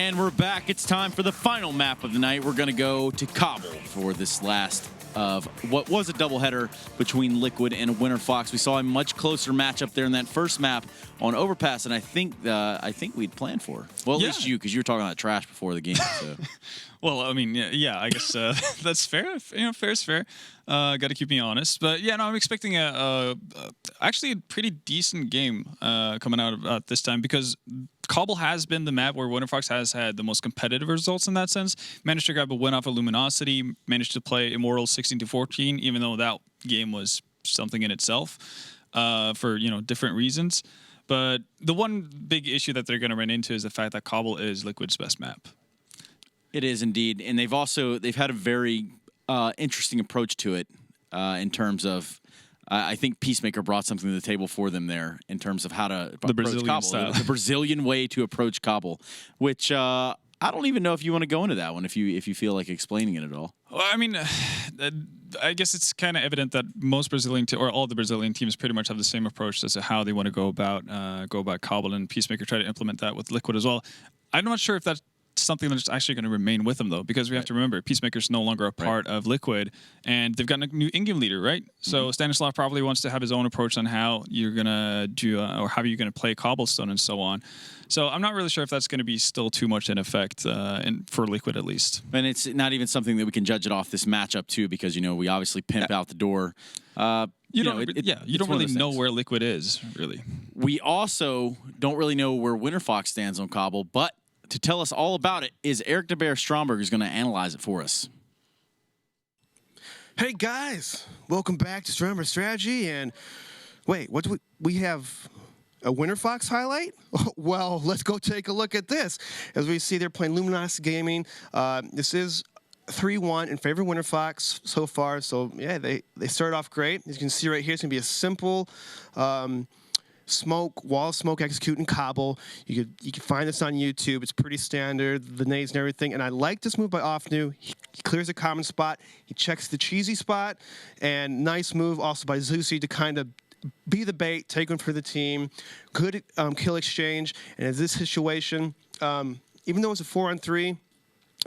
And we're back. It's time for the final map of the night. We're going to go to Cbble for this last of what was a doubleheader between Liquid and Winterfox. We saw a much closer matchup there in that first map on Overpass, and I think we'd planned for. Well, at least you, because you were talking about trash before the game. So. Well, I mean, yeah, I guess that's fair. You know, fair is fair. Got to keep me honest, but yeah, no, I'm expecting actually a pretty decent game coming out at this time, because Cbble has been the map where Winterfox has had the most competitive results in that sense. Managed to grab a win off of Luminosity, managed to play Immortal 16-14, even though that game was something in itself for, you know, different reasons. But the one big issue that they're going to run into is the fact that Cbble is Liquid's best map. It is indeed, and they've had a very interesting approach to it in terms of. I think Peacemaker brought something to the table for them there in terms of how to approach Brazilian Cbble. style. The Brazilian way to approach Cbble, which I don't even know if you want to go into that one if you feel like explaining it at all. Well, I mean, I guess it's kind of evident that most Brazilian or all the Brazilian teams pretty much have the same approach as to how they want to go about Cbble, and Peacemaker try to implement that with Liquid as well. I'm not sure if that's something that's actually going to remain with them, though, because we have to remember Peacemaker's no longer a part of Liquid, and they've got a new in-game leader, right? So Stanislav probably wants to have his own approach on how you're going to do or how you're going to play Cobblestone and so on. So I'm not really sure if that's going to be still too much in effect for Liquid, at least. And it's not even something that we can judge it off this matchup too, because, you know, we obviously pimp out the door. You don't really know where Liquid is, really. We also don't really know where Winterfox stands on Cbble, but to tell us all about it is Eric de Beer Stromberg, who's going to analyze it for us. Hey guys, welcome back to Stromberg Strategy. And wait, what do we have? A Winterfox highlight? Well, let's go take a look at this. As we see, they're playing Luminosity Gaming. This is 3-1 in favor of Winterfox so far. So yeah, they started off great. As you can see right here, it's gonna be a simple wall of smoke executing Cbble. You can find this on YouTube. It's pretty standard, the nades and everything. And I like this move by Offnu. He clears a common spot. He checks the cheesy spot, and nice move also by Zusi to kind of be the bait, take one for the team. Good kill exchange. And in this situation, even though it's a 4-on-3,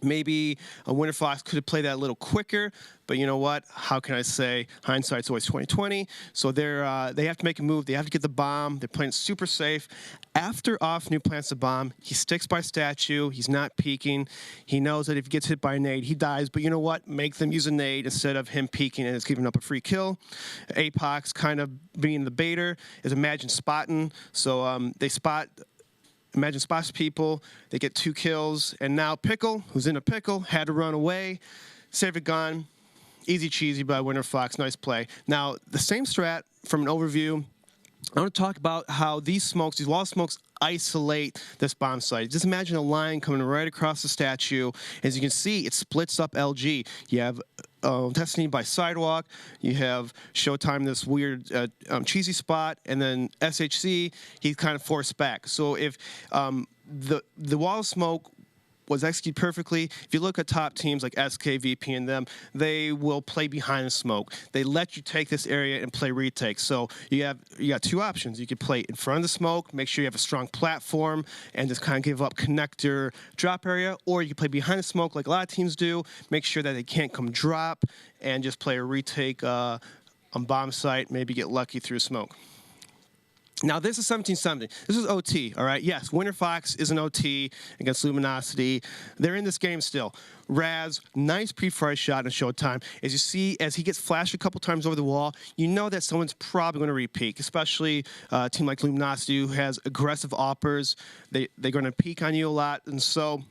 maybe a Winterfox could have played that a little quicker, but you know what? How can I say? Hindsight's always 20/20. So they have to make a move. They have to get the bomb. They're playing super safe. After Offnu plants the bomb, he sticks by statue. He's not peeking. He knows that if he gets hit by a nade, he dies. But you know what? Make them use a nade instead of him peeking, and it's giving up a free kill. Apox kind of being the baiter is Imagine spotting. So they spot. Imagine spots people, they get 2 kills, and now Pickle, who's in a pickle, had to run away, save a gun, easy cheesy by Winterfox, nice play. Now, the same strat from an overview, I want to talk about how these wall smokes, isolate this bomb site. Just imagine a line coming right across the statue. As you can see, it splits up LG. You have Destiny by Sidewalk. You have Showtime, this weird cheesy spot, and then SHC, he's kind of forced back. So if the wall of smoke was executed perfectly. If you look at top teams like SK, VP, and them, they will play behind the smoke. They let you take this area and play retakes. So you got 2 options. You could play in front of the smoke, make sure you have a strong platform, and just kind of give up connector drop area, or you can play behind the smoke like a lot of teams do, make sure that they can't come drop, and just play a retake on bomb site, maybe get lucky through smoke. Now, this is 17-17. This is OT, all right? Yes, Winterfox is an OT against Luminosity. They're in this game still. Raz, nice pre-fire shot in Showtime. As you see, as he gets flashed a couple times over the wall, you know that someone's probably going to re-peek, especially a team like Luminosity who has aggressive oppers. They're going to peek on you a lot, and so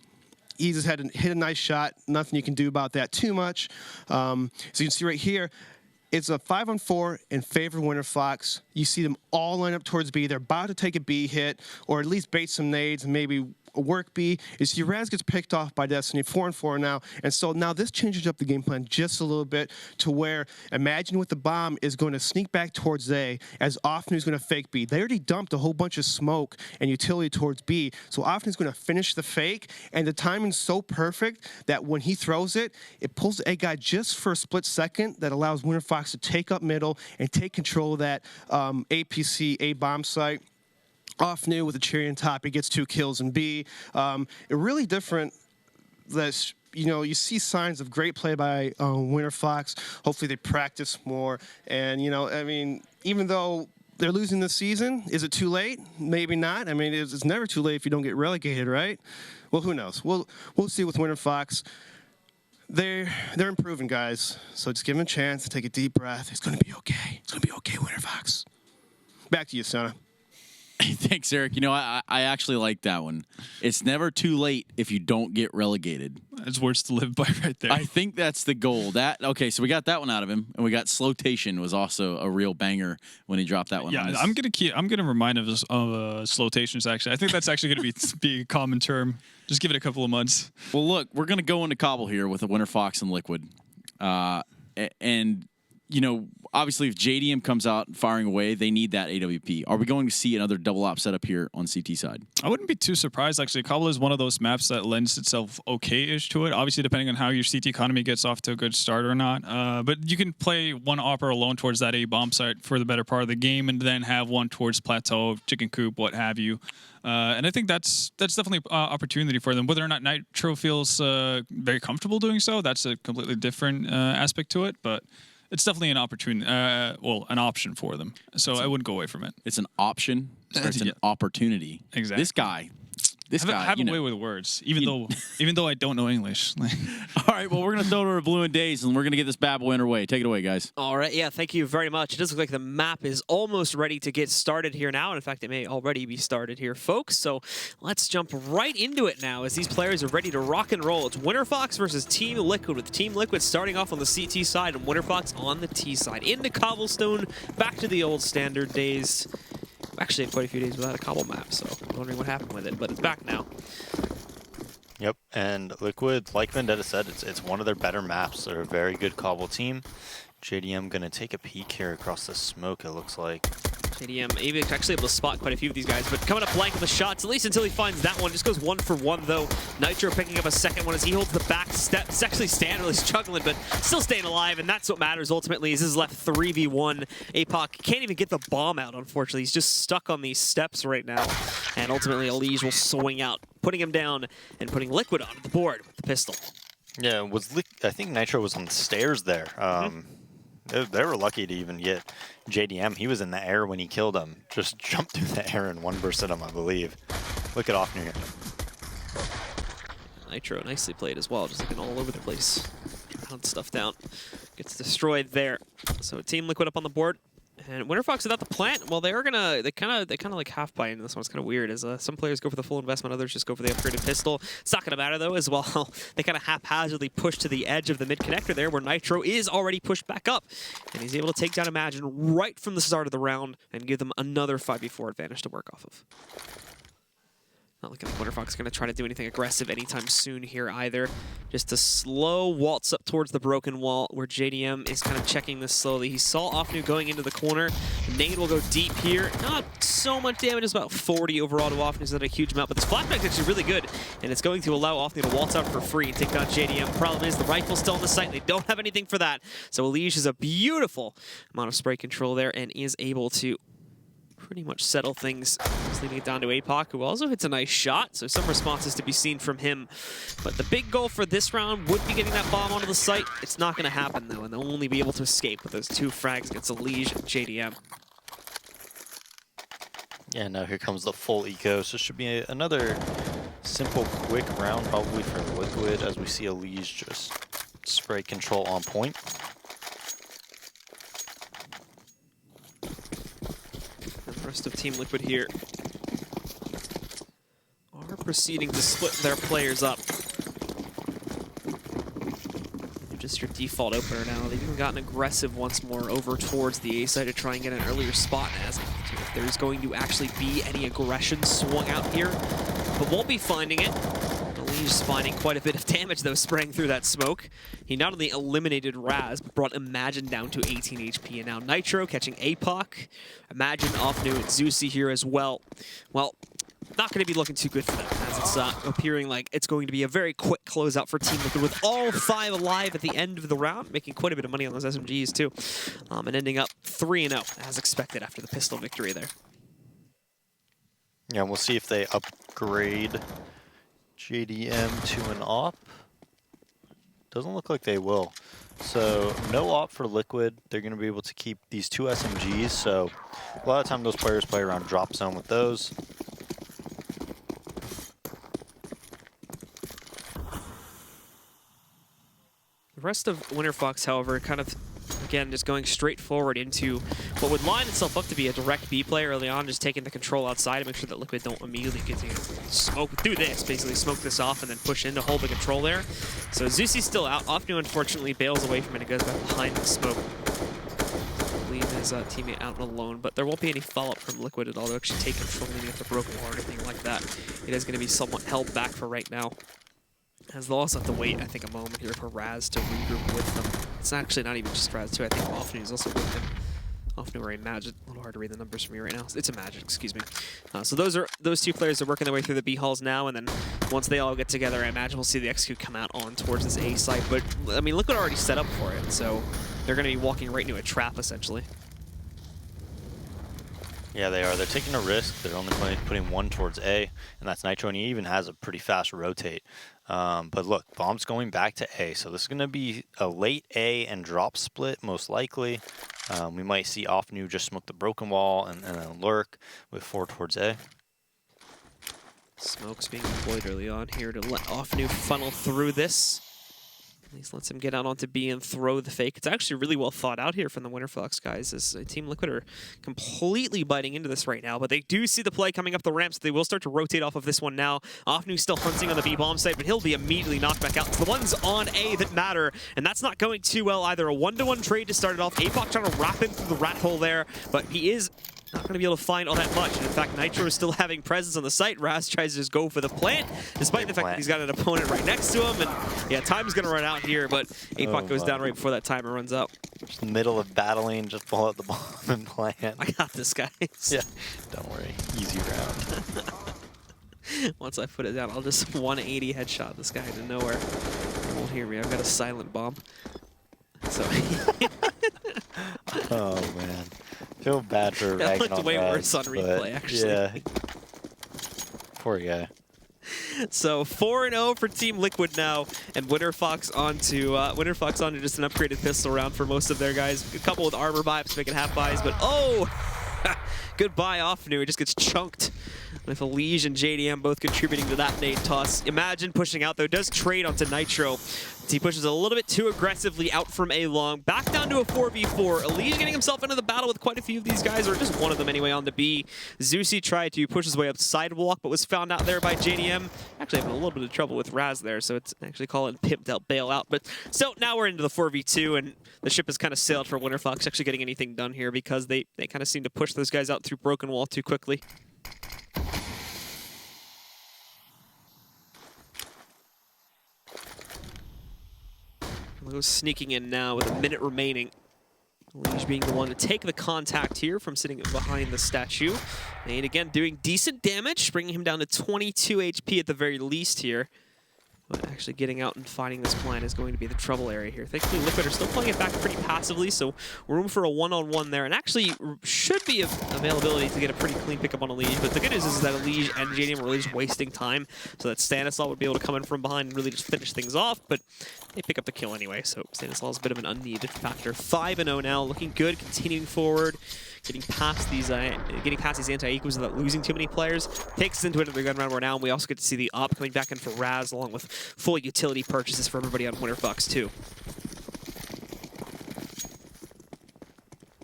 he just had to hit a nice shot. Nothing you can do about that too much. So you can see right here, it's a 5-on-4 in favor of Winterfox. You see them all line up towards B. They're about to take a B hit, or at least bait some nades and maybe work B. Is Raz gets picked off by Destiny, 4-on-4 now, and so now this changes up the game plan just a little bit to where Imagine with the bomb is going to sneak back towards A as Offnu's going to fake B. They already dumped a whole bunch of smoke and utility towards B, so Offnu's going to finish the fake, and the timing's so perfect that when he throws it, it pulls the A guy just for a split second that allows Winterfox to take up middle and take control of that APC A bomb site. Off new with a cherry on top, he gets 2 kills in B. Really different. That's, you see signs of great play by Winterfox. Hopefully they practice more. And, I mean, even though they're losing this season, is it too late? Maybe not. I mean, it's never too late if you don't get relegated, right? Well, who knows? We'll see with Winterfox. They're improving, guys. So just give them a chance to take a deep breath. It's going to be okay. It's going to be okay, Winterfox. Back to you, Sona. Thanks, Eric. I actually like that one. It's never too late if you don't get relegated. It's words to live by right there. I think that's the goal. Okay, so we got that one out of him, and we got Slotation was also a real banger when he dropped that one. Yeah, I'm gonna remind us of Slotations. Actually, I think that's actually gonna be a common term. Just give it a couple of months. Well, look, we're gonna go into Cobble here with a Winterfox and Liquid, and obviously if JDM comes out firing away, they need that AWP. Are we going to see another double op setup here on CT side? I wouldn't be too surprised, actually. Cobble is one of those maps that lends itself okay-ish to it. Obviously, depending on how your CT economy gets off to a good start or not. But you can play one opera alone towards that A-bomb site for the better part of the game and then have one towards Plateau, Chicken Coop, what have you. And I think that's definitely an opportunity for them. Whether or not Nitro feels very comfortable doing so, that's a completely different aspect to it. But it's definitely an opportunity, an option for them. So I wouldn't go away from it. It's an option, or it's an opportunity. Exactly. This guy, have a way with words, even though I don't know English. All right, well, we're going to throw it over Blue and Days, and we're going to get this bad boy underway. Take it away, guys. All right, yeah, thank you very much. It does look like the map is almost ready to get started here now. And in fact, it may already be started here, folks. So let's jump right into it now as these players are ready to rock and roll. It's Winterfox versus Team Liquid, with Team Liquid starting off on the CT side and Winterfox on the T side. Into Cobblestone, back to the old standard days. Actually, had quite a few days without a Cobble map, so I'm wondering what happened with it, but it's back now. Yep, and Liquid, like Vendetta said, it's one of their better maps. They're a very good Cobble team. JDM gonna take a peek here across the smoke, it looks like. JDM actually able to spot quite a few of these guys, but coming up blank with the shots, at least until he finds that one. Just goes 1 for 1, though. Nitro picking up a second one as he holds the back step. It's actually Stan really struggling, but still staying alive, and that's what matters ultimately. Is his left 3v1. APOC can't even get the bomb out, unfortunately. He's just stuck on these steps right now, and ultimately Elige will swing out, putting him down and putting Liquid onto the board with the pistol. Yeah, I think Nitro was on the stairs there. They were lucky to even get JDM. He was in the air when he killed him. Just jumped through the air and 1-bursted him, I believe. Look at Offner here. Nitro nicely played as well, just looking all over the place. Hunt stuff down. Gets destroyed there. So Team Liquid up on the board. And Winterfox without the plant, well, they kind of like half buy into this one. It's kind of weird, as some players go for the full investment, others just go for the upgraded pistol. It's not going to matter, though, as well. They kind of haphazardly push to the edge of the mid-connector there, where Nitro is already pushed back up. And he's able to take down Imagine right from the start of the round and give them another 5v4 advantage to work off of. Not looking like Winterfox is going to try to do anything aggressive anytime soon here either. Just a slow waltz up towards the broken wall where JDM is kind of checking this slowly. He saw Offnu going into the corner. The nade will go deep here. Not so much damage, it's about 40 overall to Offnu. It's not a huge amount, but this flashback is actually really good. And it's going to allow Offnu to waltz out for free and take down JDM. Problem is the rifle's still in the sight. They don't have anything for that. So Elige has a beautiful amount of spray control there and is able to pretty much settle things, just leaving it down to APOC, who also hits a nice shot, so some responses to be seen from him. But the big goal for this round would be getting that bomb onto the site. It's not going to happen, though, and they'll only be able to escape with those 2 frags against Elige and JDM. Yeah, now here comes the full eco, so it should be another simple, quick round probably for Liquid, as we see Elige just spray control on point. The rest of Team Liquid here are proceeding to split their players up. They're just your default opener now. They've even gotten aggressive once more over towards the A side to try and get an earlier spot, as if there's going to actually be any aggression swung out here, but won't be finding it. Elige's finding quite a bit of damage, though, spraying through that smoke. He not only eliminated Raz, but brought Imagine down to 18 HP. And now Nitro catching APOC. Imagine Offnu and Zeusy here as well. Well, not going to be looking too good for them, as it's appearing like it's going to be a very quick closeout for Team Liquid, with all 5 alive at the end of the round, making quite a bit of money on those SMGs, too. And ending up 3-0, as expected, after the pistol victory there. Yeah, we'll see if they upgrade JDM to an op. Doesn't look like they will. So no op for Liquid. They're going to be able to keep these 2 SMGs. So a lot of time those players play around drop zone with those. The rest of Winterfox, however, kind of, again, just going straight forward into what would line itself up to be a direct B play early on, just taking the control outside to make sure that Liquid don't immediately get to smoke, do this, basically smoke this off and then push in to hold the control there. So Zusi's still out. Offnu, unfortunately, bails away from it and goes back behind the smoke. Leave his teammate out alone, but there won't be any follow-up from Liquid at all. They'll actually take control maybe if the broken wall or anything like that. It is going to be somewhat held back for right now, as they'll also have to wait, I think, a moment here for Raz to regroup with them. It's actually not even just Raz, too. I think Offnu is also with him. Offnu or Imagine. A little hard to read the numbers for me right now. It's Imagine, excuse me. So those 2 players are working their way through the B halls now, and then once they all get together, I imagine we'll see the execute come out on towards this A site. But, I mean, Liquid already set up for it, so they're going to be walking right into a trap, essentially. Yeah, they are. They're taking a risk. They're only putting 1 towards A, and that's Nitro, and he even has a pretty fast rotate. But look, bomb's going back to A, so this is going to be a late A and drop split, most likely. We might see Offnu just smoke the broken wall and then lurk with 4 towards A. Smoke's being deployed early on here to let Offnu funnel through this. At least lets him get out onto B and throw the fake. It's actually really well thought out here from the Winterfox guys, as Team Liquid are completely biting into this right now, but they do see the play coming up the ramp, so they will start to rotate off of this one now. Offnu still hunting on the B-bomb site, but he'll be immediately knocked back out. It's the ones on A that matter, and that's not going too well either. A 1-to-1 trade to start it off. APOC trying to wrap in through the rat hole there, but he is not going to be able to find all that much. And in fact, Nitro is still having presence on the site. Raz tries to just go for the plant, despite the fact that he's got an opponent right next to him. And yeah, time's going to run out here, but APOC goes down right before that timer runs out. Just in the middle of battling, just pull out the bomb and plant. I got this, guys. Yeah, don't worry. Easy round. Once I put it down, I'll just 180 headshot this guy into nowhere. He won't hear me. I've got a silent bomb. So oh, man. Feel bad for that ragging looked on way Raz, worse on replay, actually. Yeah. Poor guy. So 4-0 for Team Liquid now, and Winterfox onto just an upgraded pistol round for most of their guys. A couple with armor buys, making half buys, but oh, goodbye Offnu. He just gets chunked with Elige and JDM both contributing to that nade toss. Imagine pushing out though, does trade onto Nitro. He pushes a little bit too aggressively out from A long. Back down to a 4v4. Elige getting himself into the battle with quite a few of these guys, or just one of them anyway, on the B. Zusi tried to push his way up sidewalk, but was found out there by JDM. Actually having a little bit of trouble with Raz there, so it's actually calling pimped out bailout. But so now we're into the 4v2, and the ship has kind of sailed for Winterfox actually getting anything done here, because they kind of seem to push those guys out through broken wall too quickly. Goes sneaking in now with a minute remaining. Elige being the one to take the contact here from sitting behind the statue. And again, doing decent damage, bringing him down to 22 HP at the very least here. But actually getting out and finding this plant is going to be the trouble area here. Thankfully, Liquid are still playing it back pretty passively, so room for a one-on-one there. And actually should be availability to get a pretty clean pickup on Elige. But the good news is that Elige and JDM are really just wasting time, so that Stanislaw would be able to come in from behind and really just finish things off. But they pick up the kill anyway, so Stanislaw is a bit of an unneeded factor. 5-0 now, looking good, continuing forward. Getting past these anti-equals without losing too many players. Takes us into another gun round where now we also get to see the op coming back in for Raz, along with full utility purchases for everybody on Winterfox too.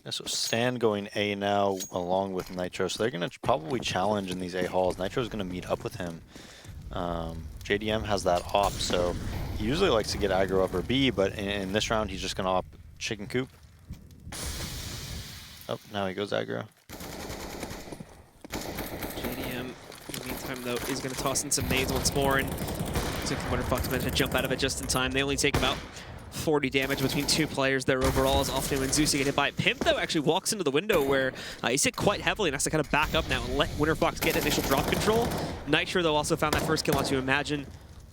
Yeah, so Stan going A now along with Nitro, so they're going to probably challenge in these A halls. Nitro's going to meet up with him. JDM has that op, so he usually likes to get aggro upper B, but in this round he's just going to op chicken coop. Oh, now he goes aggro. JDM, in the meantime, though, is going to toss in some nades once more, and Winterfox managed to jump out of it just in time. They only take about 40 damage between 2 players there overall, as Offnu and Zusi get hit by it. Pimp, though, actually walks into the window where he's hit quite heavily and has to kind of back up now and let Winterfox get initial drop control. Nitro, though, also found that first kill onto Imagine.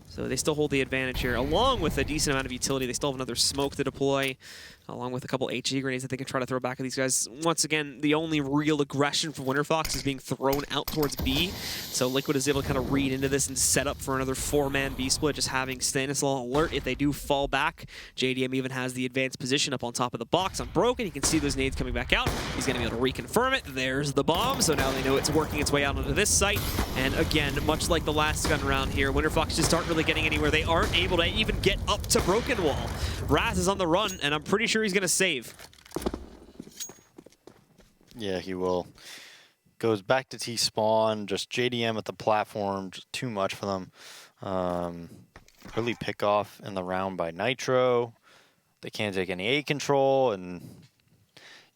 So they still hold the advantage here, along with a decent amount of utility. They still have another smoke to deploy. along with a couple HE grenades that they can try to throw back at these guys. Once again, the only real aggression from Winterfox is being thrown out towards B. So Liquid is able to kind of read into this and set up for another 4-man B split, just having Stanislaw alert if they do fall back. JDM even has the advanced position up on top of the box unbroken. You can see those nades coming back out. He's going to be able to reconfirm it. There's the bomb. So now they know it's working its way out onto this site. And again, much like the last gun round here, Winterfox just aren't really getting anywhere. They aren't able to even get up to Broken Wall. Raz is on the run, and I'm pretty sure he's going to save. Yeah, he will. Goes back to T-spawn, just JDM at the platform, just too much for them. Early pickoff in the round by Nitro. They can't take any A control, and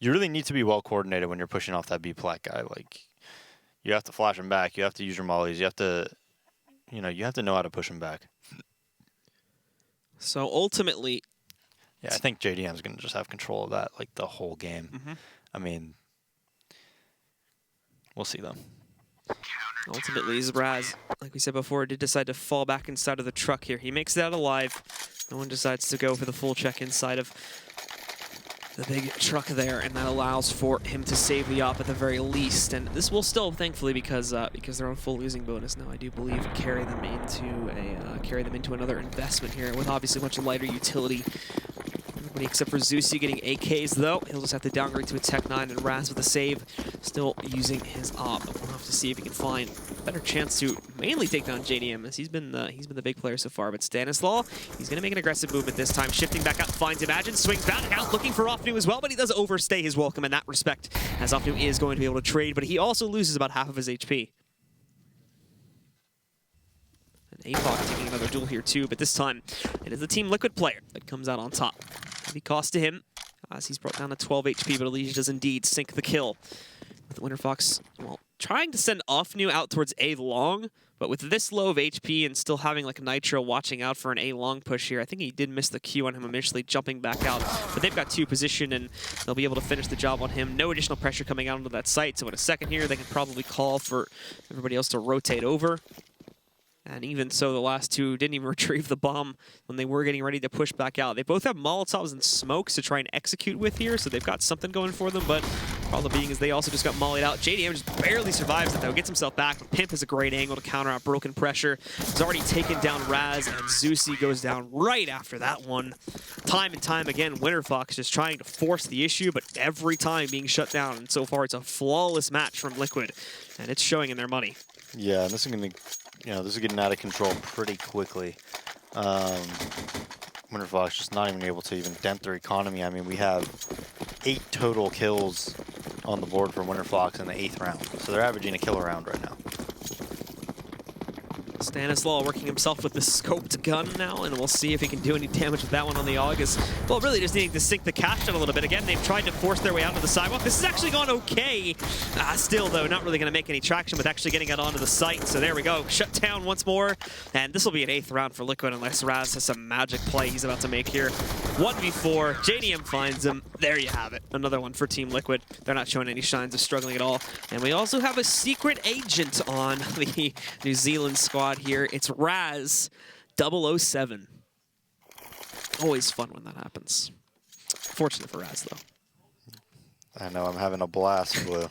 you really need to be well coordinated when you're pushing off that B plat guy. Like, you have to flash him back, you have to use your mollies, you have to know how to push him back. So ultimately, yeah, I think JDM's going to just have control of that like the whole game. I mean, we'll see though. ultimately, Raz, like we said before, did decide to fall back inside of the truck here. He makes it out alive. No one decides to go for the full check inside of the big truck there, and that allows for him to save the op at the very least. And this will still, thankfully, because they're on full losing bonus now, I do believe, carry them into another investment here with obviously much lighter utility. Everybody except for Zeusy getting AKs though. He'll just have to downgrade to a Tech 9, and Raz with the save, still using his op. We'll have to see if he can find a better chance to mainly take down JDM, as he's been the big player so far. But Stanislaw, he's going to make an aggressive movement this time, shifting back up, finds Imagine, swings back out, looking for Offnu as well, but he does overstay his welcome in that respect, as Offnu is going to be able to trade, but he also loses about half of his HP. And APOC taking another duel here too, but this time it is the Team Liquid player that comes out on top. Heavy cost to him, as he's brought down to 12 HP, but Elysia does indeed sink the kill. With Winterfox, well, trying to send Offnu out towards A long, but with this low of HP and still having like Nitro watching out for an A long push here, I think he did miss the Q on him initially, jumping back out. But they've got 2 position, and they'll be able to finish the job on him. No additional pressure coming out onto that site, so in a second here, they can probably call for everybody else to rotate over. And even so, the last 2 didn't even retrieve the bomb when they were getting ready to push back out. They both have Molotovs and smokes to try and execute with here, so they've got something going for them, but the problem being is they also just got mollied out. JDM just barely survives it, though, gets himself back. Pimp has a great angle to counter out broken pressure. He's already taken down Raz, and Zeusy goes down right after that one. Time and time again, Winterfox just trying to force the issue, but every time being shut down, and so far it's a flawless match from Liquid, and it's showing in their money. Yeah, and this is going to, this is getting out of control pretty quickly. Winterfox just not even able to even dent their economy. I mean, we have 8 total kills on the board for Winterfox in the 8th round. So they're averaging a kill a round right now. Stanislaw working himself with the scoped gun now, and we'll see if he can do any damage with that one on the AUG. Is, well, really just needing to sink the cash down a little bit. Again, they've tried to force their way out to the sidewalk. This has actually gone okay. Still, though, not really going to make any traction with actually getting it onto the site. So there we go. Shut down once more. And this will be an 8th round for Liquid unless Raz has some magic play he's about to make here. 1v4. JDM finds him. There you have it. Another one for Team Liquid. They're not showing any signs of struggling at all. And we also have a secret agent on the New Zealand squad here. It's Raz 007. Always fun when that happens. Fortunate for Raz, though. I know, I'm having a blast, Blue.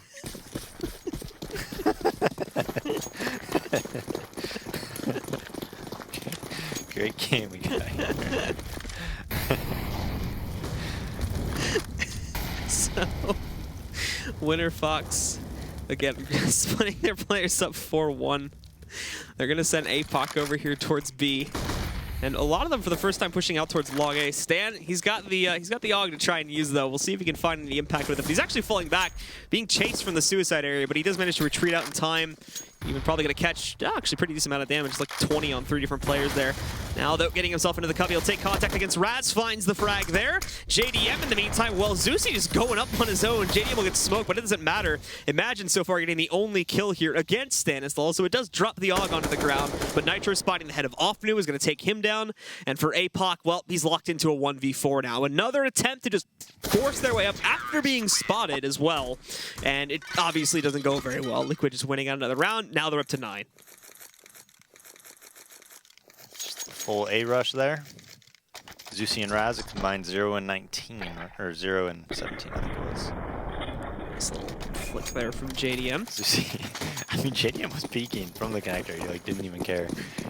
Great game we got here. So, Winterfox, again, splitting their players up 4-1. They're going to send APOC over here towards B. And a lot of them, for the first time, pushing out towards long A. Stan, he's got the AUG to try and use, though. We'll see if he can find any impact with it. He's actually falling back, being chased from the suicide area, but he does manage to retreat out in time. Even probably going to catch, actually, pretty decent amount of damage, like 20 on 3 different players there. Now, though, getting himself into the cup, he'll take contact against Raz, finds the frag there. JDM, in the meantime, well, Zeusy just going up on his own. JDM will get smoked, but it doesn't matter. Imagine so far getting the only kill here against Stanislaw, so it does drop the AUG onto the ground, but Nitro spotting the head of Offnu is going to take him down. And for APOC, well, he's locked into a 1v4 now. Another attempt to just force their way up after being spotted as well. And it obviously doesn't go very well. Liquid just winning out another round. Now they're up to 9. Full A rush there. Zusi and Raz combined 0 and 19, or 0 and 17, I think it was. Nice little flick there from JDM. Zusi, I mean, JDM was peeking from the connector. He like didn't even care.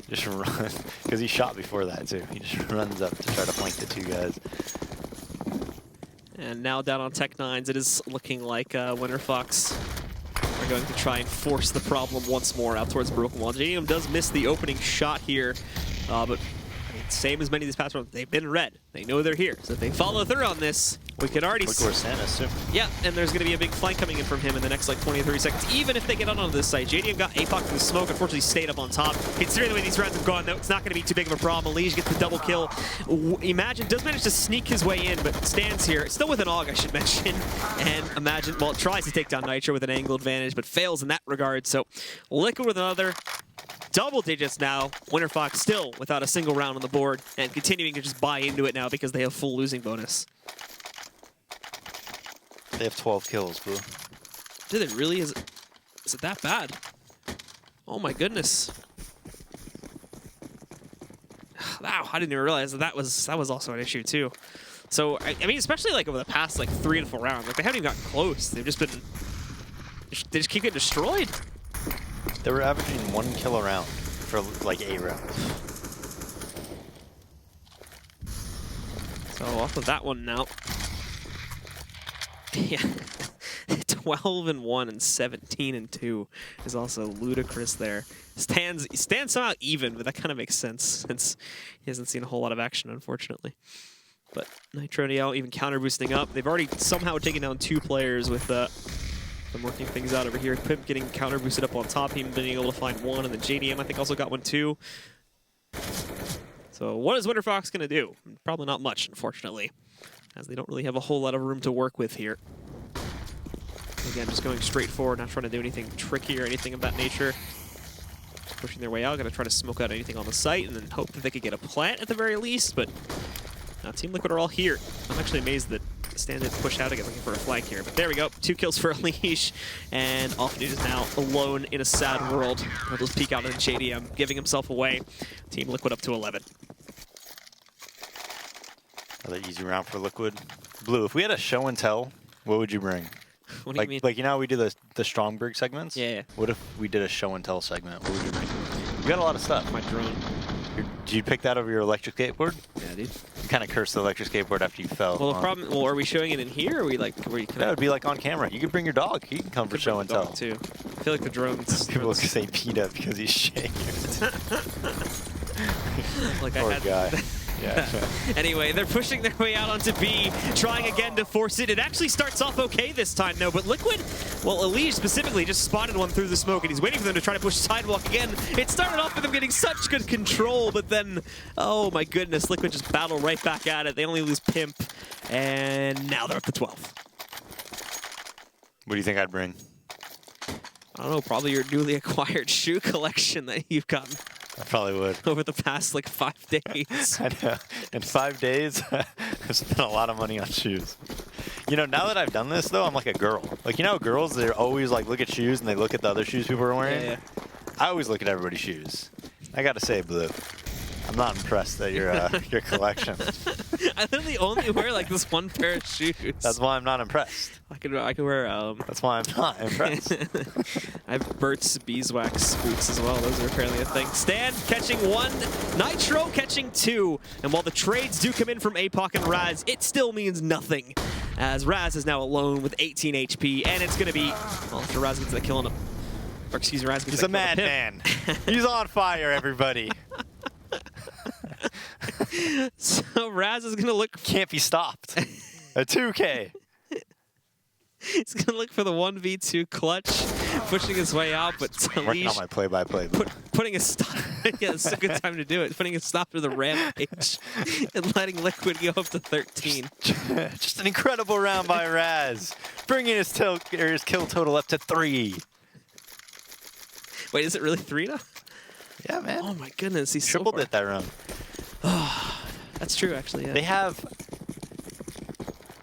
Just run, because he shot before that too. He just runs up to try to flank the 2 guys. And now down on Tech 9s, it is looking like Winterfox are going to try and force the problem once more out towards Broken Wall. JDM does miss the opening shot here, but I mean, same as many of these past rounds, they've been red. They know they're here. So if they follow through on this, we can already Look where Santa's too. Yeah, and there's going to be a big flank coming in from him in the next like 20 or 30 seconds, even if they get out onto this side. JDM got APOC through the smoke, unfortunately stayed up on top. Considering the way these rounds have gone, though, it's not going to be too big of a problem. Elige gets the double kill. Imagine does manage to sneak his way in, but stands here, still with an AUG, I should mention. And Imagine, well, tries to take down Nitro with an angle advantage, but fails in that regard. So Liquid with another. Double digits now. Winterfox still without a single round on the board and continuing to just buy into it now because they have full losing bonus. They have 12 kills, Blue. Do they really? Is it that bad? Oh my goodness. Wow, I didn't even realize that was also an issue too. So I mean, especially like over the past like 3 and 4 rounds, like they haven't even gotten close. They just keep getting destroyed. They were averaging 1 kill a round for like 8 rounds. So off of that one now. Yeah. 12-1 and 17-2 is also ludicrous there. Stands somehow even, but that kind of makes sense since he hasn't seen a whole lot of action, unfortunately. But Nitro now even counter boosting up. They've already somehow taken down 2 players with them working things out over here. Pimp getting counter boosted up on top, him being able to find 1, and then JDM I think also got 1 too. So what is Winterfox gonna do? Probably not much, unfortunately, as they don't really have a whole lot of room to work with here. Again, just going straight forward, not trying to do anything tricky or anything of that nature. Just pushing their way out, gonna try to smoke out anything on the site and then hope that they could get a plant at the very least, but Team Liquid are all here. I'm actually amazed that Stan didn't push out again looking for a flank here, but there we go. 2 kills for Elige, and Offdude is now alone in a sad world. He'll just peek out at JDM, giving himself away. Team Liquid up to 11. Another easy round for Liquid. Blue, if we had a show and tell, what would you bring? What do you mean? Like, you know how we do the Strongberg segments? Yeah. What if we did a show and tell segment? What would you bring? You got a lot of stuff. My drone. Did you pick that over your electric skateboard? Yeah, dude. You kind of cursed the electric skateboard after you fell. Well, the problem. Well, are we showing it in here, or are we like? Where you That would be like on camera. You could bring your dog. He can come for show and tell. Too. I feel like the drones. People say PETA because he's shaved. Like Poor I had. guy. Yeah. Anyway, they're pushing their way out onto B, trying again to force it. It actually starts off okay this time, though, but Liquid, well, Elige specifically just spotted one through the smoke, and he's waiting for them to try to push sidewalk again. It started off with them getting such good control, but then, oh my goodness, Liquid just battle right back at it. They only lose Pimp, and now they're up to 12. What do you think I'd bring? I don't know, probably your newly acquired shoe collection that you've gotten I probably would. over the past, like, 5 days. I know. In 5 days, I've spent a lot of money on shoes. You know, now that I've done this, though, I'm like a girl. Like, you know how girls, they're always, like, look at shoes and they look at the other shoes people are wearing? Yeah. I always look at everybody's shoes. I got to say, Blue, I'm not impressed at your collection. I literally only wear, like, this one pair of shoes. That's why I'm not impressed. I could wear, That's why I'm not impressed. I have Burt's beeswax boots as well. Those are apparently a thing. Stan catching 1, Nitro catching 2. And while the trades do come in from APOC and Raz, it still means nothing, as Raz is now alone with 18 HP, and it's going to be, well, after Raz gets that kill on him. Or excuse me, Raz gets He's that a kill on madman. Pip. He's on fire, everybody. So Raz is going to look... Can't be stopped. A 2K. He's going to look for the 1v2 clutch, pushing his way out, but Working on my play-by-play. putting a stop. Yeah, it's a good time to do it. Putting a stop to the rampage and letting Liquid go up to 13. Just an incredible round by Raz, bringing his kill total up to 3. Wait, is it really 3 now? Yeah, man. Oh my goodness, he's Tripled so it that round. That's true, actually. Yeah. They have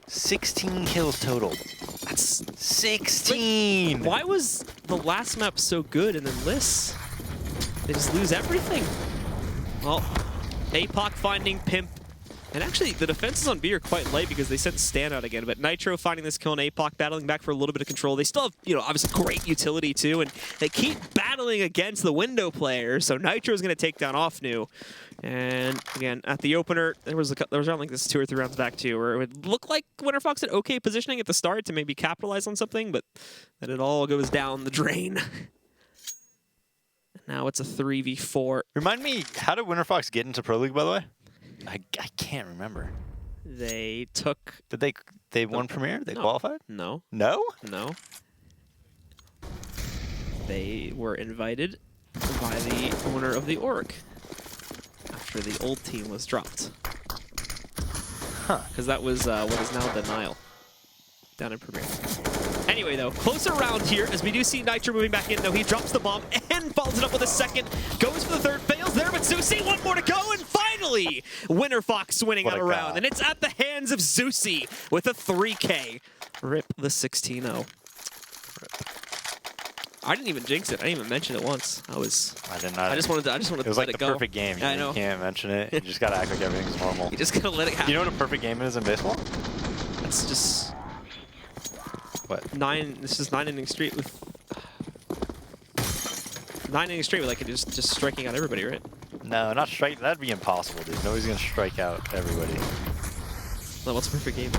16 kills total. That's 16. why was the last map so good and then this? They just lose everything. Well, APOC finding Pimp And actually, the defenses on B are quite light because they sent Stan out again. But Nitro finding this kill in APOC, battling back for a little bit of control. They still have, obviously great utility too, and they keep battling against the window players. So Nitro's going to take down Offnu. And again, at the opener, there was around like this 2 or 3 rounds back too, where it would look like Winterfox had okay positioning at the start to maybe capitalize on something, but then it all goes down the drain. Now it's a 3v4. Remind me, how did Winterfox get into Pro League, by the way? I can't remember. They took... Did they won Premier? They qualified? No. No? No. They were invited by the owner of the org after the old team was dropped. Huh. Because that was what is now Denial down in Premier. Anyway, though, closer round here as we do see Nitro moving back in, though. He drops the bomb and follows it up with a second. Goes for the third, fails there, but Zeusy, one more to go, and finally, Winterfox winning out a round. And it's at the hands of Zeusy with a 3K. Rip the 16-0. I didn't even jinx it. I didn't even mention it once. I did not. I just wanted to It was let like it the go. perfect game. I know. You can't mention it. You just gotta act like everything's normal. You just gotta let it happen. You know what a perfect game is in baseball? It's just... What? This is 9 inning street with 9 innings straight with like just striking out everybody, right? No, not strike. That'd be impossible, dude. Nobody's gonna strike out everybody. Well, what's a perfect game?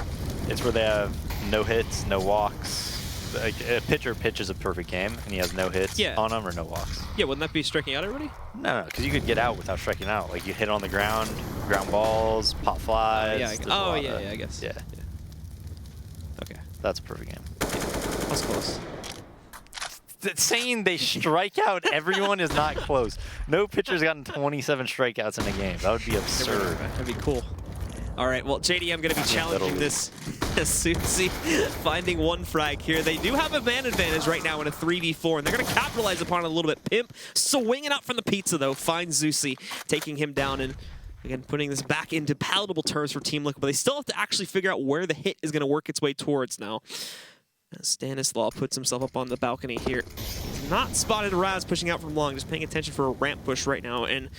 It's where they have no hits, no walks. Like a pitcher pitches a perfect game, and he has no hits on him or no walks. Yeah, wouldn't that be striking out everybody? No, because you could get out without striking out. Like you hit on the ground balls, pop flies. Yeah, I guess. Yeah. Okay. That's a perfect game. That's close. Saying they strike out everyone is not close. No pitcher's gotten 27 strikeouts in a game. That would be absurd. That'd be cool. All right, well, JDM going to be challenging this Susie, finding one frag here. They do have a man advantage right now in a 3v4, and they're going to capitalize upon it a little bit. Pimp swinging out from the pizza, though, finds Zeusy, taking him down, and again, putting this back into palatable terms for Team Liquid, but they still have to actually figure out where the hit is going to work its way towards now. Stanislaw puts himself up on the balcony here. He's not spotted Raz pushing out from long, just paying attention for a ramp push right now, and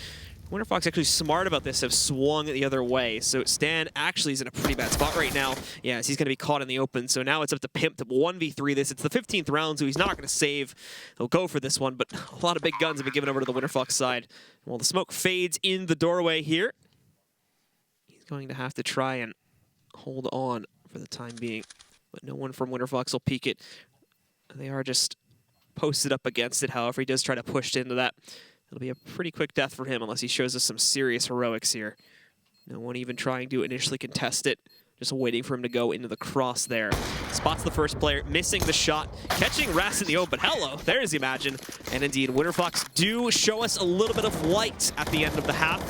Winterfox actually smart about this, have swung the other way. So Stan actually is in a pretty bad spot right now. Yes, he's going to be caught in the open. So now it's up to Pimp to 1v3 this. It's the 15th round, so he's not going to save. He'll go for this one, but a lot of big guns have been given over to the Winterfox side. While the smoke fades in the doorway here, he's going to have to try and hold on for the time being. But no one from Winterfox will peek it. They are just posted up against it. However, he does try to push into that. It'll be a pretty quick death for him unless he shows us some serious heroics here. No one even trying to initially contest it. Just waiting for him to go into the cross there. Spots the first player, missing the shot, catching Ras in the open. Hello, there's Imagine. And indeed, Winterfox do show us a little bit of light at the end of the half.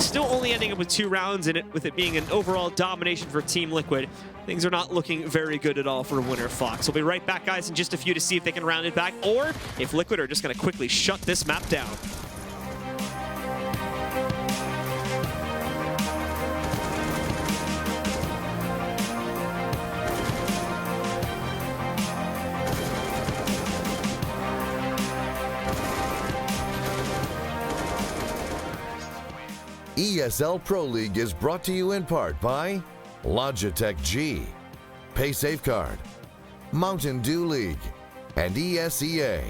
Still only ending up with 2 rounds in it, with it being an overall domination for Team Liquid. Things are not looking very good at all for Winterfox. We'll be right back, guys, in just a few to see if they can round it back, or if Liquid are just going to quickly shut this map down. ESL Pro League is brought to you in part by Logitech G, Pay Safeguard, Mountain Dew League, and ESEA.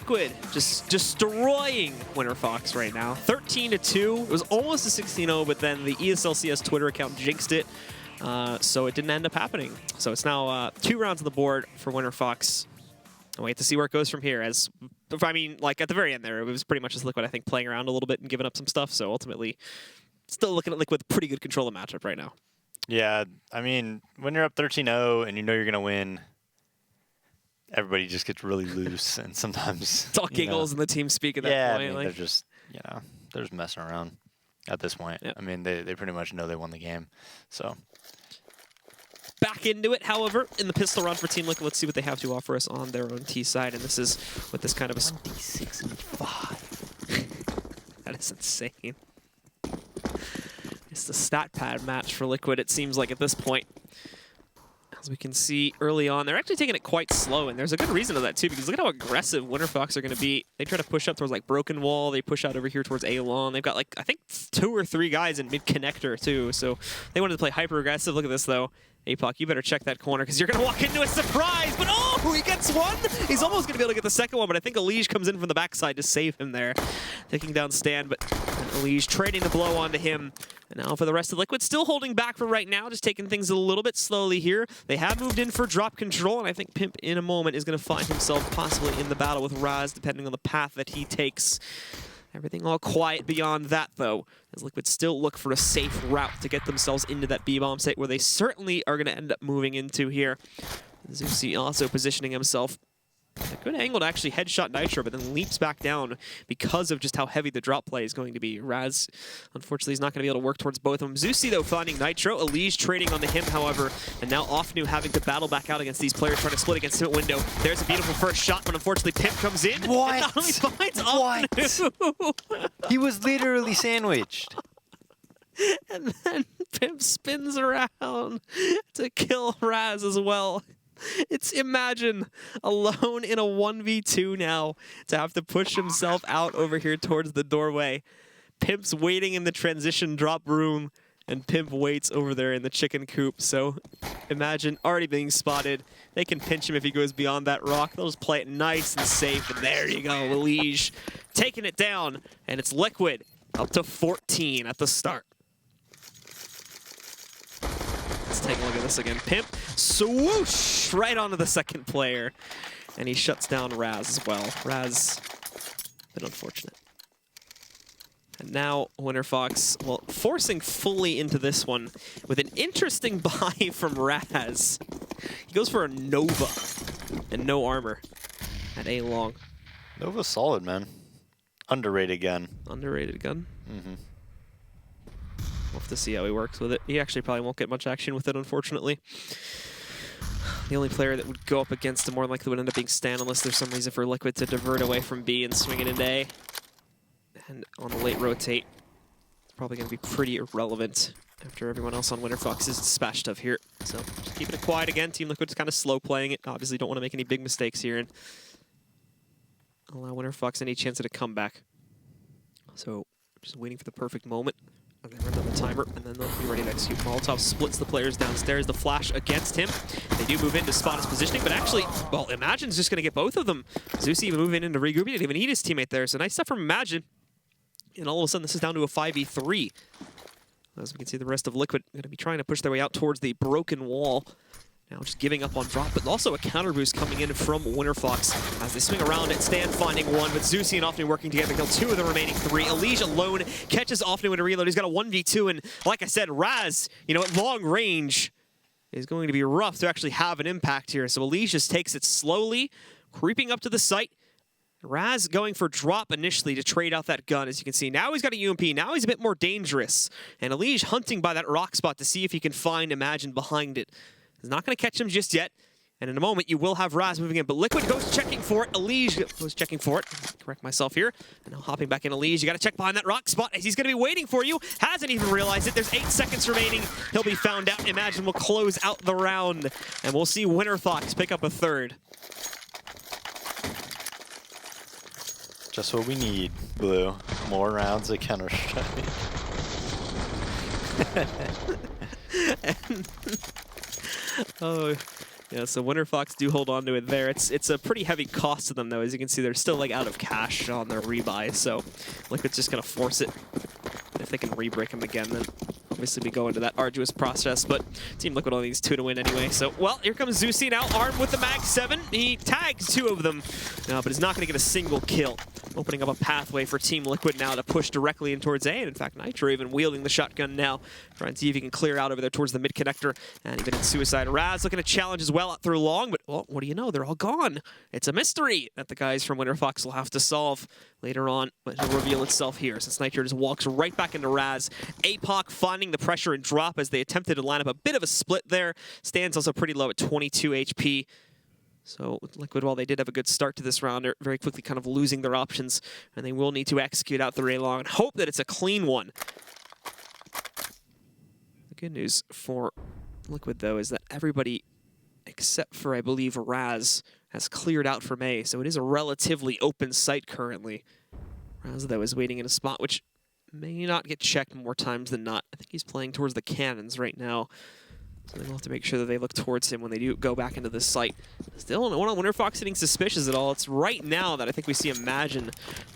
Liquid just destroying Winterfox right now. 13-2. It was almost a 16-0, but then the ESL CS Twitter account jinxed it. So it didn't end up happening. So it's now 2 rounds on the board for Winterfox. I'll wait to see where it goes from here. As I mean, like at the very end there, it was pretty much just Liquid, I think, playing around a little bit and giving up some stuff. So ultimately, still looking at Liquid with pretty good control of the matchup right now. Yeah, I mean, when you're up 13-0 and you know you're going to win, everybody just gets really loose, and sometimes It's all giggles in the team speak at that yeah, point. I mean, Like, they're just, they're just messing around at this point. Yep. I mean, they pretty much know they won the game. So back into it, however, in the pistol round for Team Liquid. Let's see what they have to offer us on their own T side, and this is with this kind of a 26-5. that is insane. It's the stat pad match for Liquid, it seems like at this point. As we can see early on, they're actually taking it quite slow, and there's a good reason to that too, because look at how aggressive Winterfox are going to be. They try to push up towards like Broken Wall, they push out over here towards A-Lon. They've got like, I think 2 or 3 guys in mid-connector too, so they wanted to play hyper-aggressive. Look at this though. Apoc, you better check that corner because you're going to walk into a surprise, but oh, he gets one! He's almost going to be able to get the second one, but I think Elige comes in from the backside to save him there. Taking down Stan, but Elige trading the blow onto him. And now for the rest of Liquid, still holding back for right now, just taking things a little bit slowly here. They have moved in for drop control, and I think Pimp in a moment is going to find himself possibly in the battle with Raz, depending on the path that he takes. Everything all quiet beyond that, though, as Liquid still look for a safe route to get themselves into that B-bomb state where they certainly are going to end up moving into here. Zusi also positioning himself. A good angle to actually headshot Nitro, but then leaps back down because of just how heavy the drop play is going to be. Raz, unfortunately, is not going to be able to work towards both of them. Zusi, though, finding Nitro. Elige trading onto him, however, and now Offnu having to battle back out against these players, trying to split against him at window. There's a beautiful first shot, but unfortunately, Pimp comes in. What? And not only finds Offnu. he was literally sandwiched. And then Pimp spins around to kill Raz as well. It's Imagine alone in a 1v2 now to have to push himself out over here towards the doorway. Pimp's waiting in the transition drop room, and Pimp waits over there in the chicken coop. So Imagine already being spotted. They can pinch him if he goes beyond that rock. They'll just play it nice and safe, and there you go, Elige taking it down, and it's Liquid up to 14 at the start. Let's take a look at this again. Pimp, swoosh, right onto the second player. And he shuts down Raz as well. Raz, a bit unfortunate. And now Winterfox, well, forcing fully into this one with an interesting buy from Raz. He goes for a Nova and no armor at A-Long. Nova's solid, man. Underrated gun. Underrated gun. Mm-hmm. We'll have to see how he works with it. He actually probably won't get much action with it, unfortunately. The only player that would go up against him more likely would end up being Stan, unless there's some reason for Liquid to divert away from B and swing it into A. And on the late rotate, probably going to be pretty irrelevant after everyone else on Winterfox is dispatched of here. So just keeping it quiet again. Team Liquid's kind of slow playing it. Obviously don't want to make any big mistakes here and allow Winterfox any chance at a comeback. So just waiting for the perfect moment. Okay, run down the timer, and then they'll be ready to execute. Molotov splits the players downstairs. The flash against him. They do move in to spot his positioning, but actually, well, Imagine's just going to get both of them. Zusi even moving in to regroup. He didn't even need his teammate there, so nice stuff from Imagine. And all of a sudden, this is down to a 5v3. As we can see, the rest of Liquid going to be trying to push their way out towards the broken wall. Now just giving up on drop, but also a counter boost coming in from Winterfox as they swing around it. Stan finding one, but Zusi and Offnu working together to kill 2 of the remaining 3. Elige alone catches Offnu in a reload. He's got a 1v2, and like I said, Raz, you know, at long range is going to be rough to actually have an impact here. So Elige just takes it slowly, creeping up to the site. Raz going for drop initially to trade out that gun, as you can see. Now he's got a UMP. Now he's a bit more dangerous. And Elige hunting by that rock spot to see if he can find Imagine behind it. He's not going to catch him just yet. And in a moment, you will have Raz moving in. But Liquid goes checking for it. Elige goes checking for it. Correct myself here. And now hopping back in Elige. You got to check behind that rock spot as he's going to be waiting for you. Hasn't even realized it. There's 8 seconds remaining. He'll be found out. Imagine will close out the round. And we'll see Winterfox pick up a third. Just what we need, Blue. More rounds of Counter-Strike. Oh, Yeah, so Winterfox do hold on to it there. It's a pretty heavy cost to them, though. As you can see, they're still like out of cash on their rebuy, so Liquid's just going to force it. If they can re-break him again, then obviously we go into that arduous process, but Team Liquid only needs 2 to win anyway. So, well, here comes Zusi now, armed with the Mag 7. He tags 2 of them, but is not going to get a single kill. Opening up a pathway for Team Liquid now to push directly in towards A. And in fact, Nitro even wielding the shotgun now, trying to see if he can clear out over there towards the mid connector. And even in Suicide, Raz looking to challenge as well out through long, but well, what do you know? They're all gone. It's a mystery that the guys from Winterfox will have to solve later on, but it'll reveal itself here since Nitro just walks right back into Raz. APOC finding the pressure and drop as they attempted to line up a bit of a split there. Stands also pretty low at 22 HP. So Liquid, while they did have a good start to this round, are very quickly kind of losing their options, and they will need to execute out the long and hope that it's a clean one. The good news for Liquid, though, is that everybody except for, I believe, Raz has cleared out from A, so it is a relatively open site currently. Raz, though, is waiting in a spot which may not get checked more times than not. I think he's playing towards the cannons right now. So they will have to make sure that they look towards him when they do go back into this site. Still, no one on Winterfox sitting suspicious at all. It's right now that I think we see Imagine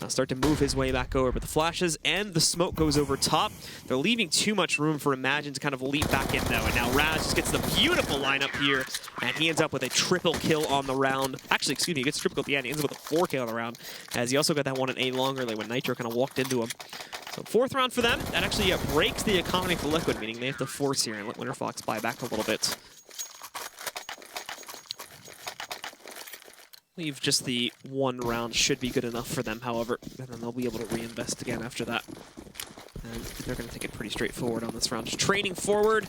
start to move his way back over. But the flashes and the smoke goes over top. They're leaving too much room for Imagine to kind of leap back in, though. And now Raz just gets the beautiful lineup here. And he ends up with a triple kill on the round. Actually, excuse me, he gets triple kill at the end. He ends up with a 4K on the round. As he also got that one in A long early when Nitro kind of walked into him. So 4th round for them. That actually breaks the economy for Liquid, meaning they have to force here and let Winterfox buy back a little bit. Leave just the 1 round should be good enough for them, however, and then they'll be able to reinvest again after that. And they're going to take it pretty straightforward on this round. Just trading forward,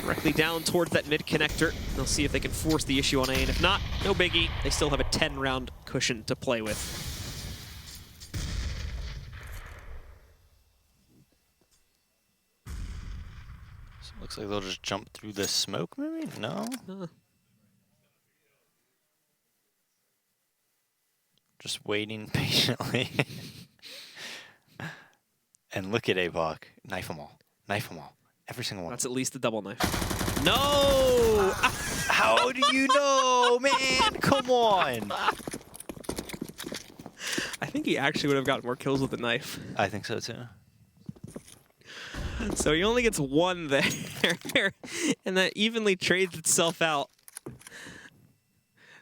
directly down towards that mid connector. They'll see if they can force the issue on A, and if not, no biggie. They still have a 10-round cushion to play with. Looks like they'll just jump through this smoke, maybe? No? Just waiting patiently. And look at APOC. Knife them all. Knife them all. Every single one. That's at least a double knife. No! How do you know, man? Come on. I think he actually would have gotten more kills with the knife. I think so, too. So he only gets 1 there, and that evenly trades itself out.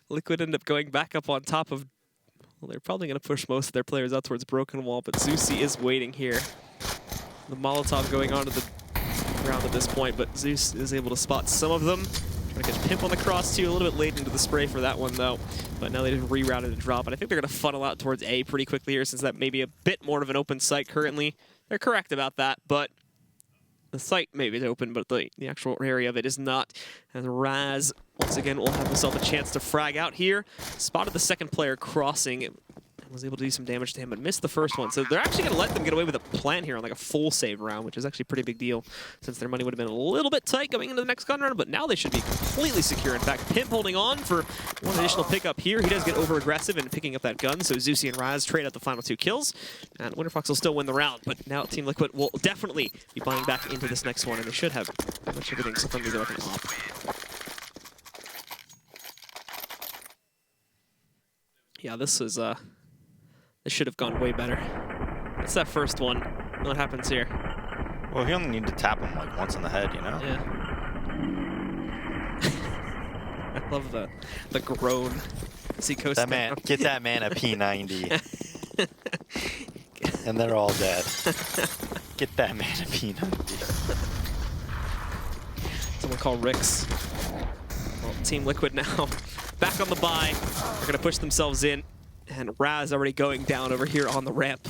Liquid end up going back up on top of... Well, they're probably going to push most of their players out towards Broken Wall, but Zusi is waiting here. The Molotov going onto the ground at this point, but Zeus is able to spot some of them. Trying to catch Pimp on the cross, too. A little bit late into the spray for that one, though. But now they just rerouted and drop. And I think they're going to funnel out towards A pretty quickly here, since that may be a bit more of an open site currently. They're correct about that, but... The site maybe is open, but the actual area of it is not. And Raz, once again, will have himself a chance to frag out here. Spotted the second player crossing and was able to do some damage to him, but missed the first one. So they're actually going to let them get away with a plant here on like a full save round, which is actually a pretty big deal since their money would have been a little bit tight going into the next gun round, but now they should be completely secure. In fact, Pimp holding on for one additional pickup here. He does get over-aggressive in picking up that gun, so Zusi and Raz trade out the final 2 kills, and Winterfox will still win the round, but now Team Liquid will definitely be buying back into this next one, and they should have pretty much everything except for maybe like an op. Yeah, this is, this should have gone way better. It's that first one. What happens here? Well, he only need to tap him like once in the head, you know? Yeah. I love the groan. See Coast that man, get that man a P90. And they're all dead. Get that man a P90. Someone call Ricks. Well, Team Liquid now back on the buy. They're going to push themselves in. And Raz already going down over here on the ramp.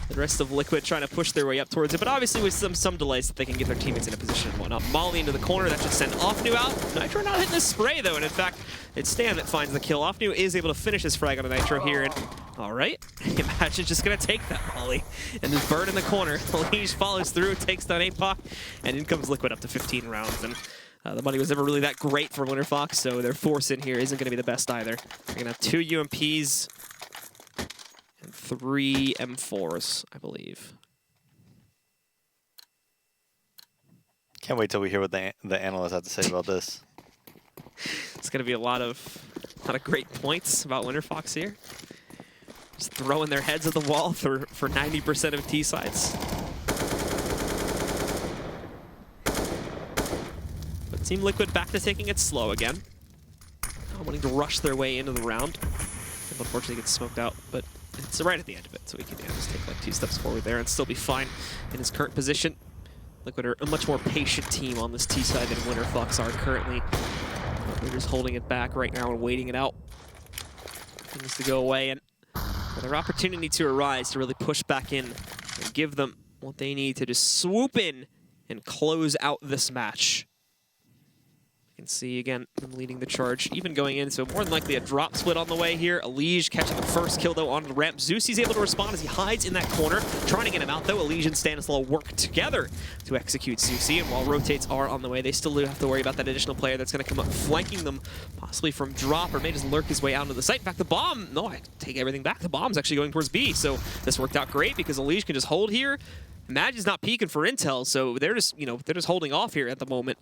The rest of Liquid trying to push their way up towards it, but obviously with some delays that they can get their teammates in a position and whatnot. Molly into the corner, that should send Offnu out. Nitro not hitting his spray though, and in fact, it's Stan that finds the kill. Offnu is able to finish his frag on a Nitro here, and all right, Imagine's just gonna take that Molly and just burn in the corner. Lige follows through, takes down APOC, and in comes Liquid up to 15 rounds. And the money was never really that great for Winterfox, so their force in here isn't going to be the best either. They're going to have 2 UMPs and 3 M4s, I believe. Can't wait till we hear what the analysts have to say about this. It's going to be a lot of great points about Winterfox here. Just throwing their heads at the wall for 90% of T sides. But Team Liquid back to taking it slow again. Not wanting to rush their way into the round. And unfortunately gets smoked out, but it's right at the end of it, so he can just take like 2 steps forward there and still be fine in his current position. Liquid are a much more patient team on this T side than Winterfox are currently. They're just holding it back right now and waiting it out. Things to go away, and another opportunity to arise to really push back in and give them what they need to just swoop in and close out this match. You can see, again, them leading the charge, even going in, so more than likely a drop split on the way here. Elige catching the first kill, though, on the ramp. Zeusie's able to respond as he hides in that corner, trying to get him out, though. Elige and Stanislaw work together to execute Zeusie, and while rotates are on the way, they still do have to worry about that additional player that's going to come up flanking them, possibly from drop, or may just lurk his way out into the site. In fact, the bomb, no, I take everything back. The bomb's actually going towards B, so this worked out great because Elige can just hold here. Madge's not peeking for intel, so they're just, they're just holding off here at the moment.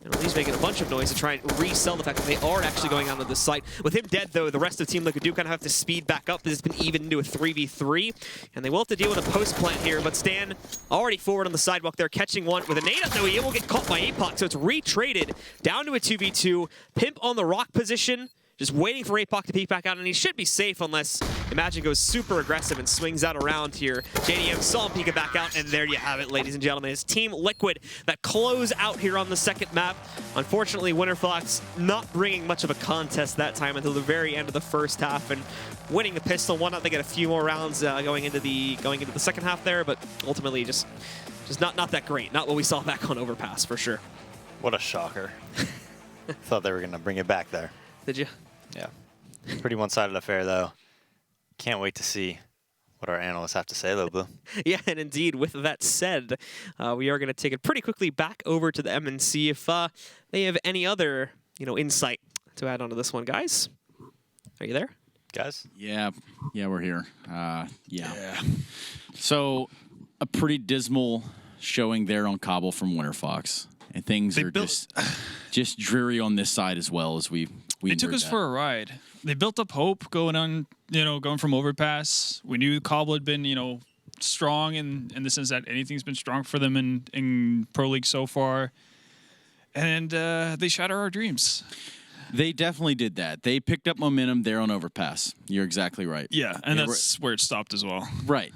And Lee's making a bunch of noise to try and resell the fact that they are actually going onto this site. With him dead, though, the rest of Team Liquid do kind of have to speed back up. This has been even into a 3v3. And they will have to deal with a post plant here, but Stan already forward on the sidewalk there, catching one with a nade. No, he will get caught by Apoc, so it's retraded down to a 2v2. Pimp on the rock position, just waiting for Apoc to peek back out, and he should be safe unless Imagine goes super aggressive and swings out around here. JDM saw him peek it back out, and there you have it, ladies and gentlemen. It's Team Liquid that close out here on the second map. Unfortunately, Winterfox not bringing much of a contest that time until the very end of the first half, and winning the pistol. Why not? They get a few more rounds going into the second half there, but ultimately just not that great. Not what we saw back on Overpass for sure. What a shocker. Thought they were going to bring it back there. Did you? Yeah. Pretty one-sided affair, though. Can't wait to see what our analysts have to say, though, Blue. Yeah, and indeed, with that said, we are going to take it pretty quickly back over to the MNC if they have any other, insight to add onto this one, guys. Are you there? Guys? Yeah, we're here. Yeah. So, a pretty dismal showing there on Cbble from Winterfox. And things are just dreary on this side as well as we They took us for a ride. They built up hope going on, going from Overpass. We knew Cbble had been, strong in the sense that anything's been strong for them in Pro League so far. And they shatter our dreams. They definitely did that. They picked up momentum there on Overpass. You're exactly right. Yeah, and that's where it stopped as well. Right.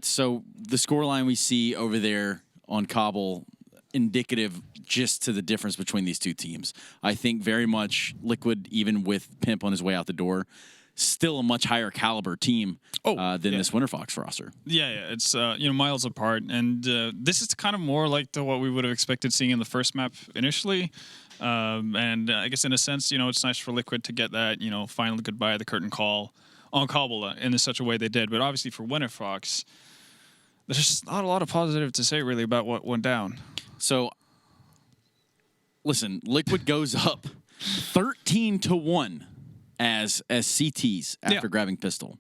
So the scoreline we see over there on Cbble, indicative just to the difference between these two teams. I think very much Liquid, even with Pimp on his way out the door, still a much higher caliber team than this Winterfox roster. Yeah, it's miles apart, and this is kind of more like what we would have expected seeing in the first map initially. And I guess in a sense, it's nice for Liquid to get that, final goodbye, the curtain call on Cbble in such a way they did. But obviously for Winterfox, there's just not a lot of positive to say really about what went down. So, listen, Liquid goes up 13-1 as CTs after grabbing pistol.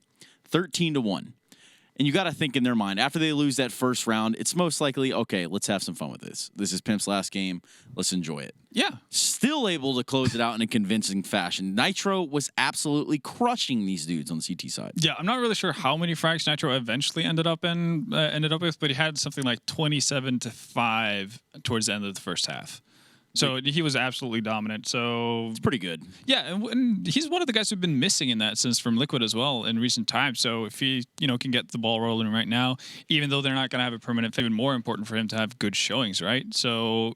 13-1. And you got to think in their mind, after they lose that first round, it's most likely, okay, let's have some fun with this. This is Pimp's last game. Let's enjoy it. Yeah. Still able to close it out in a convincing fashion. Nitro was absolutely crushing these dudes on the CT side. Yeah, I'm not really sure how many frags Nitro eventually ended up with, but he had something like 27-5 towards the end of the first half. So he was absolutely dominant. So it's pretty good. Yeah, and he's one of the guys who've been missing in that sense from Liquid as well in recent times. So if he, can get the ball rolling right now, even though they're not going to have a permanent, even more important for him to have good showings, right? So,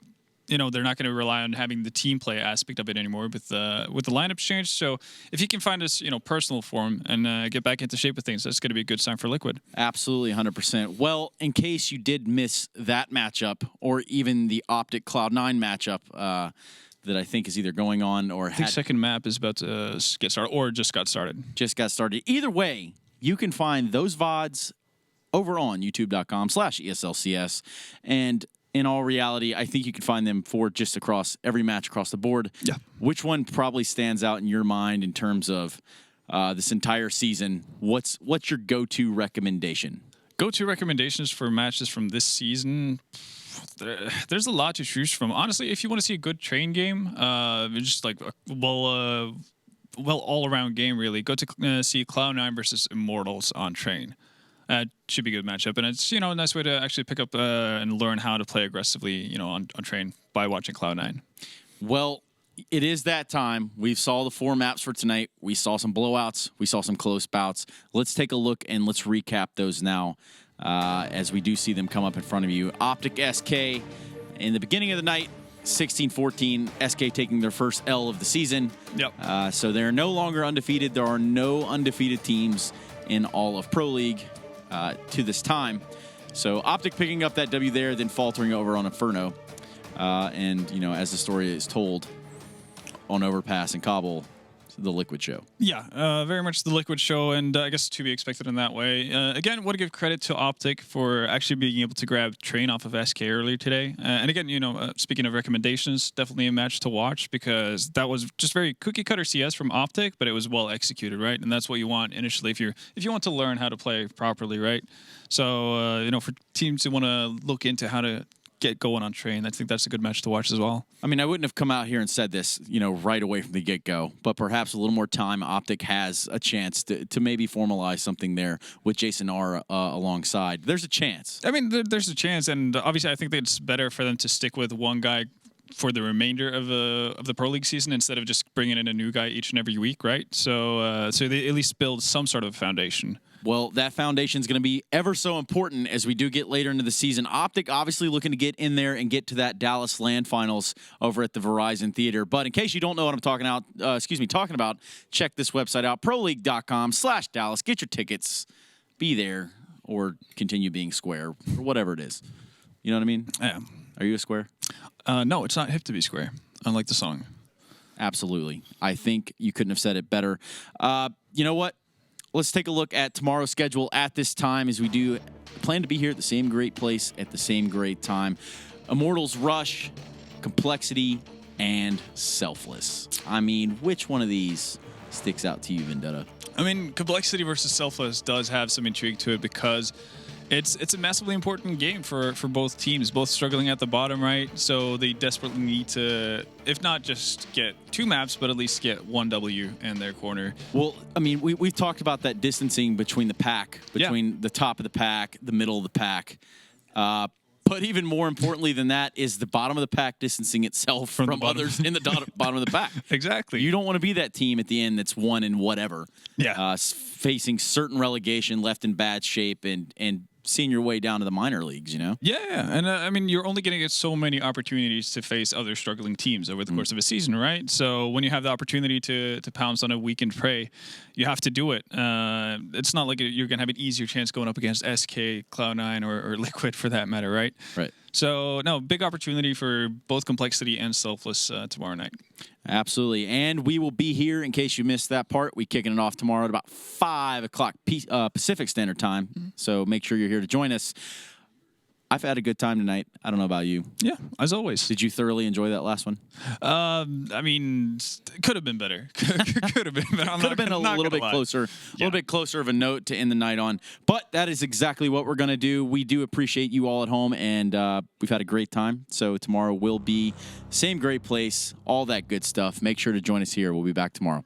they're not going to rely on having the team play aspect of it anymore with the lineups change. So if he can find his, personal form and get back into shape with things, that's going to be a good sign for Liquid. Absolutely, 100%. Well, in case you did miss that matchup or even the Optic Cloud9 matchup that I think is either going on or I think second map is about to get started or just got started. Just got started. Either way, you can find those VODs over on youtube.com/ESLCS. And in all reality, I think you can find them for just across every match across the board. Yeah. Which one probably stands out in your mind in terms of this entire season? What's your go-to recommendation? Go-to recommendations for matches from this season? there's a lot to choose from. Honestly, if you want to see a good train game, just like a well all-around game, really, go to see Cloud9 versus Immortals on train. Should be a good matchup, and it's a nice way to actually pick up and learn how to play aggressively, on train by watching Cloud9. Well, it is that time. We saw the 4 maps for tonight. We saw some blowouts. We saw some close bouts. Let's take a look and let's recap those now as we do see them come up in front of you. Optic SK in the beginning of the night, 16-14. SK taking their first L of the season. Yep. So they're no longer undefeated. There are no undefeated teams in all of Pro League to this time. So Optic picking up that W there, then faltering over on Inferno. And, as the story is told on Overpass and Cbble, the Liquid show. Yeah, very much the Liquid show, and I guess to be expected in that way. Again, want to give credit to Optic for actually being able to grab Train off of SK earlier today. And again, speaking of recommendations, definitely a match to watch because that was just very cookie cutter CS from Optic, but it was well executed, right? And that's what you want initially if you want to learn how to play properly, right? So for teams who want to look into how to get going on train, I think that's a good match to watch as well. I mean, I wouldn't have come out here and said this, right away from the get-go, but perhaps a little more time, Optic has a chance to maybe formalize something there with Jason R alongside. There's a chance. I mean, there's a chance, and obviously I think that it's better for them to stick with one guy for the remainder of the Pro League season instead of just bringing in a new guy each and every week, right? So they at least build some sort of foundation. Well, that foundation is going to be ever so important as we do get later into the season. Optic obviously looking to get in there and get to that Dallas LAN finals over at the Verizon Theater. But in case you don't know what I'm talking about, check this website out, proleague.com/Dallas. Get your tickets, be there, or continue being square, or whatever it is. You know what I mean? Yeah. Are you a square? No, it's not hip to be square, unlike the song. Absolutely. I think you couldn't have said it better. You know what? Let's take a look at tomorrow's schedule at this time as we do plan to be here at the same great place at the same great time. Immortals Rush, Complexity, and Selfless. I mean, which one of these sticks out to you, Vendetta? I mean, Complexity versus Selfless does have some intrigue to it because it's a massively important game for both teams, both struggling at the bottom, right? So they desperately need to, if not just get 2 maps, but at least get 1 W in their corner. Well, I mean, we've talked about that distancing between the pack, between the top of the pack, the middle of the pack. But even more importantly than that is the bottom of the pack distancing itself from others in the bottom of the pack. Exactly. You don't want to be that team at the end that's won in whatever. Yeah. Facing certain relegation, left in bad shape, and seeing your way down to the minor leagues, Yeah, and I mean, you're only going to get so many opportunities to face other struggling teams over the course of a season, right? So when you have the opportunity to pounce on a weakened prey, you have to do it. It's not like you're going to have an easier chance going up against SK, Cloud9, or Liquid for that matter, right? Right. So, no, big opportunity for both Complexity and Selfless tomorrow night. Absolutely. And we will be here in case you missed that part. We're kicking it off tomorrow at about 5 o'clock Pacific Standard Time. So make sure you're here to join us. I've had a good time tonight. I don't know about you. Yeah, as always. Did you thoroughly enjoy that last one? I mean, it could have been better. Could have been, but I'm could have been a little bit closer, a little bit closer of a note to end the night on. But that is exactly what we're going to do. We do appreciate you all at home, and we've had a great time. So tomorrow will be same great place, all that good stuff. Make sure to join us here. We'll be back tomorrow.